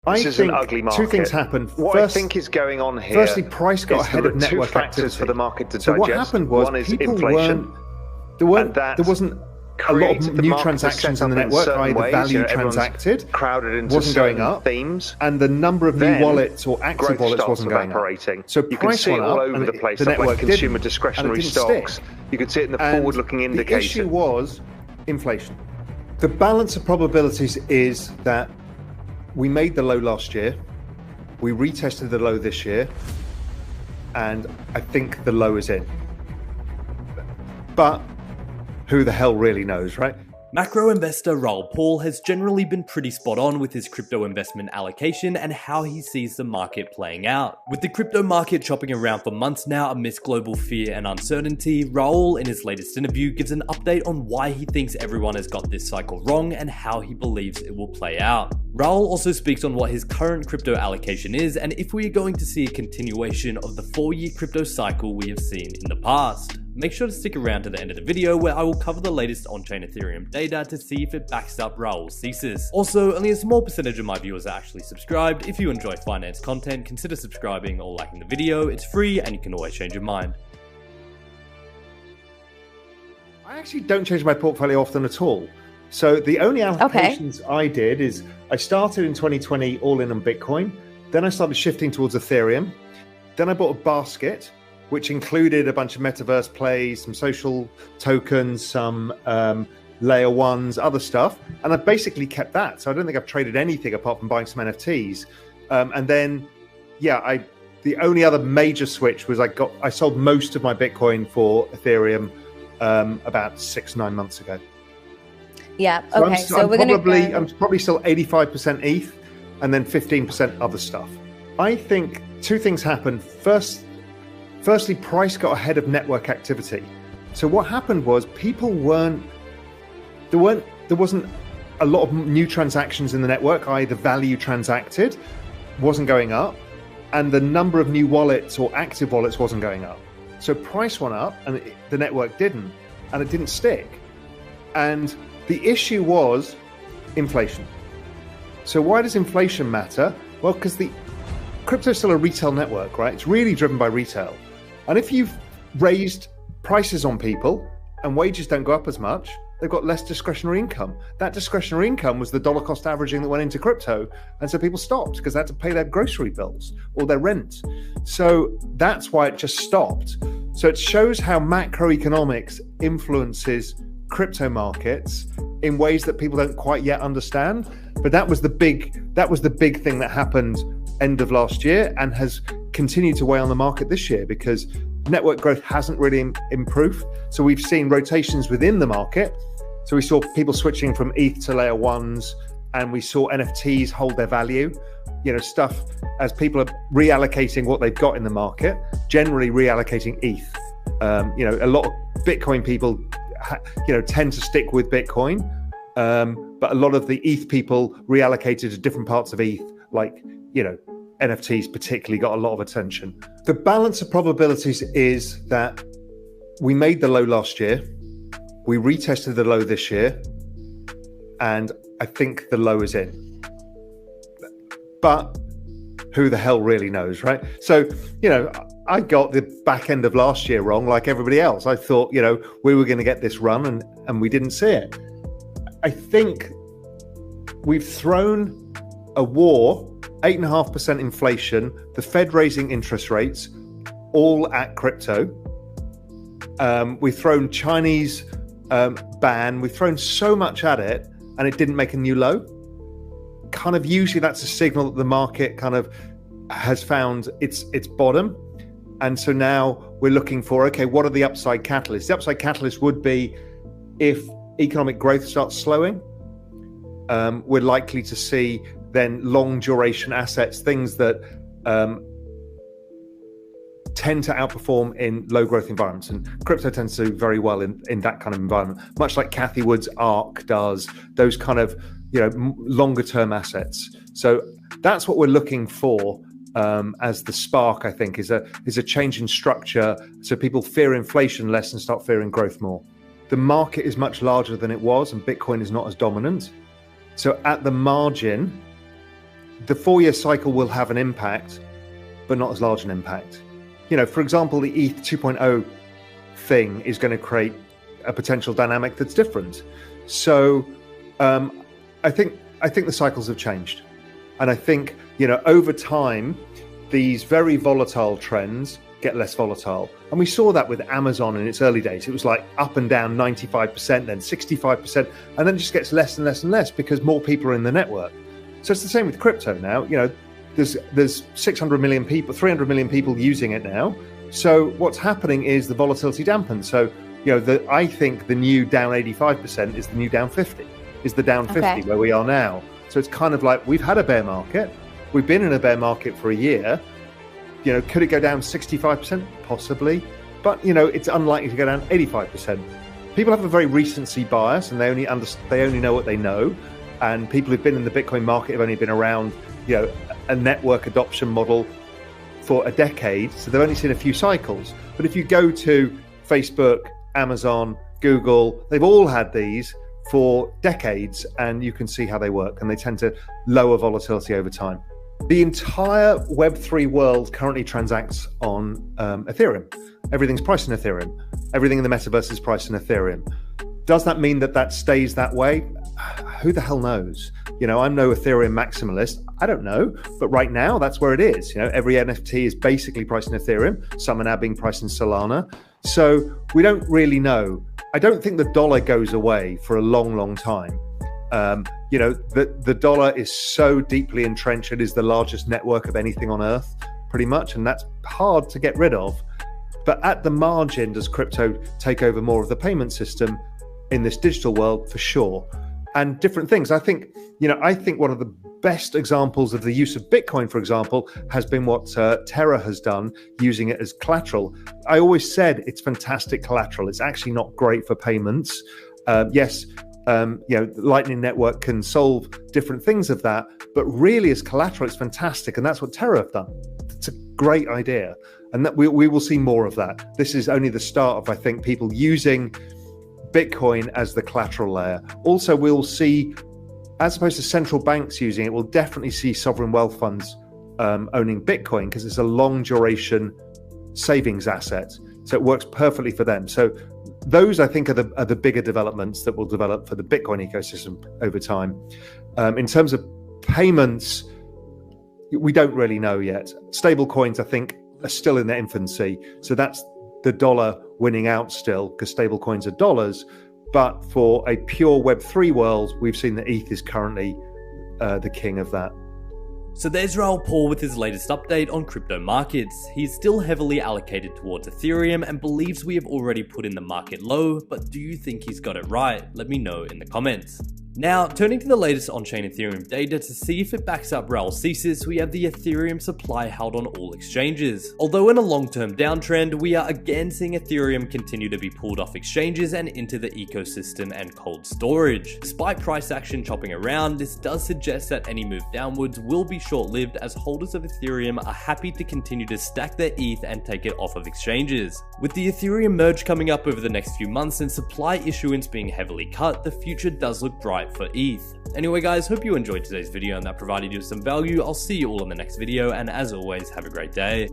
This is an ugly market. Two things happened. What I think is going on here. Firstly, price got ahead of network two factors activity. for the market to so digest. what happened was one is people inflation. there wasn't a lot of new transactions in the network. The value transacted crowded into wasn't going up, themes, and the number of new wallets or active wallets wasn't going up. So you can see it all over the place. Stuff like consumer didn't, discretionary stocks. You could see it in the forward-looking indicator. The issue was inflation. The balance of probabilities is that we made the low last year, we retested the low this year, and I think the low is in. But who the hell really knows, right? Macro investor Raoul has generally been pretty spot on with his crypto investment allocation and how he sees the market playing out. With the crypto market chopping around for months now amidst global fear and uncertainty, Raoul in his latest interview gives an update on why he thinks everyone has got this cycle wrong and how he believes it will play out. Raoul also speaks on what his current crypto allocation is and if we are going to see a continuation of the 4-year crypto cycle we have seen in the past. Make sure to stick around to the end of the video where I will cover the latest on-chain Ethereum data to see if it backs up Raoul's thesis. Also, only a small percentage of my viewers are actually subscribed. If you enjoy finance content, consider subscribing or liking the video. It's free and you can always change your mind. I actually don't change my portfolio often at all. So the only allocations I did is I started in 2020 all in on Bitcoin. Then I started shifting towards Ethereum. Then I bought a basket, which included a bunch of metaverse plays, some social tokens, some layer ones, other stuff. And I basically kept that. So I don't think I've traded anything apart from buying some NFTs. And then, yeah, the only other major switch was I sold most of my Bitcoin for Ethereum about 6-9 months ago. Yeah, okay. I'm probably still 85% ETH and then 15% other stuff. I think two things happened. Firstly, price got ahead of network activity. So what happened was there wasn't a lot of new transactions in the network, i.e. the value transacted wasn't going up, and the number of new wallets or active wallets wasn't going up. So price went up and the network didn't, and it didn't stick. And the issue was inflation. So why does inflation matter? Well, because the crypto is still a retail network, right? It's really driven by retail. And if you've raised prices on people and wages don't go up as much, they've got less discretionary income. That discretionary income was the dollar cost averaging that went into crypto. And so people stopped because they had to pay their grocery bills or their rent. So that's why it just stopped. So it shows how macroeconomics influences crypto markets in ways that people don't quite yet understand. But that was the big thing that happened end of last year and has continued to weigh on the market this year because network growth hasn't really improved. So we've seen rotations within the market. So we saw people switching from ETH to layer ones, and we saw NFTs hold their value. Stuff as people are reallocating what they've got in the market, generally reallocating ETH. A lot of Bitcoin people, tend to stick with Bitcoin, but a lot of the ETH people reallocated to different parts of ETH, like NFTs particularly got a lot of attention. The balance of probabilities is that we made the low last year, we retested the low this year, and I think the low is in. But who the hell really knows, right? So, I got the back end of last year wrong like everybody else. I thought, we were going to get this run and we didn't see it. I think we've thrown a war, 8.5% inflation, the Fed raising interest rates, all at crypto. We've thrown Chinese ban, we've thrown so much at it and it didn't make a new low. Kind of usually that's a signal that the market kind of has found its bottom. And so now we're looking for, okay, what are the upside catalysts? The upside catalyst would be if economic growth starts slowing. We're likely to see then long duration assets, things that tend to outperform in low growth environments. And crypto tends to do very well in that kind of environment, much like Cathie Wood's ARK does, those kind of longer term assets. So that's what we're looking for as the spark, I think, is a change in structure so people fear inflation less and start fearing growth more. The market is much larger than it was and Bitcoin is not as dominant. So at the margin, the 4-year cycle will have an impact, but not as large an impact. You know, for example, the ETH 2.0 thing is going to create a potential dynamic that's different. So I think the cycles have changed, and I think, you know, over time these very volatile trends get less volatile, and we saw that with Amazon in its early days. It was like up and down 95%, then 65%, and then it just gets less and less and less because more people are in the network. So it's the same with crypto now. You know, there's 600 million people, 300 million people using it now. So what's happening is the volatility dampens. So, you know, I think the new down 85% is the new down 50, is the down 50 where we are now. So it's kind of like, we've had a bear market. We've been in a bear market for a year. You know, could it go down 65%? Possibly. But, you know, it's unlikely to go down 85%. People have a very recency bias, and they only know what they know. And people who've been in the Bitcoin market have only been around, you know, a network adoption model for a decade. So they've only seen a few cycles. But if you go to Facebook, Amazon, Google, they've all had these for decades, and you can see how they work, and they tend to lower volatility over time. The entire Web3 world currently transacts on Ethereum. Everything's priced in Ethereum. Everything in the metaverse is priced in Ethereum. Does that mean that stays that way? Who the hell knows? You know, I'm no Ethereum maximalist. I don't know, but right now that's where it is. You know, every NFT is basically priced in Ethereum. Some are now being priced in Solana. So we don't really know. I don't think the dollar goes away for a long, long time. You know, the dollar is so deeply entrenched. It is the largest network of anything on earth, pretty much, and that's hard to get rid of. But at the margin, does crypto take over more of the payment system in this digital world? For sure. And different things. I think one of the best examples of the use of Bitcoin, for example, has been what Terra has done, using it as collateral. I always said it's fantastic collateral. It's actually not great for payments. Yes, you know, Lightning Network can solve different things of that, but really as collateral, it's fantastic. And that's what Terra have done. It's a great idea. And that we will see more of that. This is only the start of, I think, people using Bitcoin as the collateral layer. Also, we'll see, as opposed to central banks using it, we'll definitely see sovereign wealth funds owning Bitcoin, because it's a long duration savings asset. So it works perfectly for them. So those, I think, are the bigger developments that will develop for the Bitcoin ecosystem over time. In terms of payments, we don't really know yet. Stable coins, I think, are still in their infancy. So that's the dollar winning out still, because stable coins are dollars. But for a pure Web3 world, we've seen that ETH is currently the king of that. So there's Raoul Pal with his latest update on crypto markets. He's still heavily allocated towards Ethereum and believes we have already put in the market low, but do you think he's got it right? Let me know in the comments. Now, turning to the latest on-chain Ethereum data to see if it backs up Raoul's thesis, we have the Ethereum supply held on all exchanges. Although in a long-term downtrend, we are again seeing Ethereum continue to be pulled off exchanges and into the ecosystem and cold storage. Despite price action chopping around, this does suggest that any move downwards will be short-lived, as holders of Ethereum are happy to continue to stack their ETH and take it off of exchanges. With the Ethereum merge coming up over the next few months and supply issuance being heavily cut, the future does look bright for ETH. Anyway guys, hope you enjoyed today's video and that provided you with some value. I'll see you all in the next video, and as always, have a great day.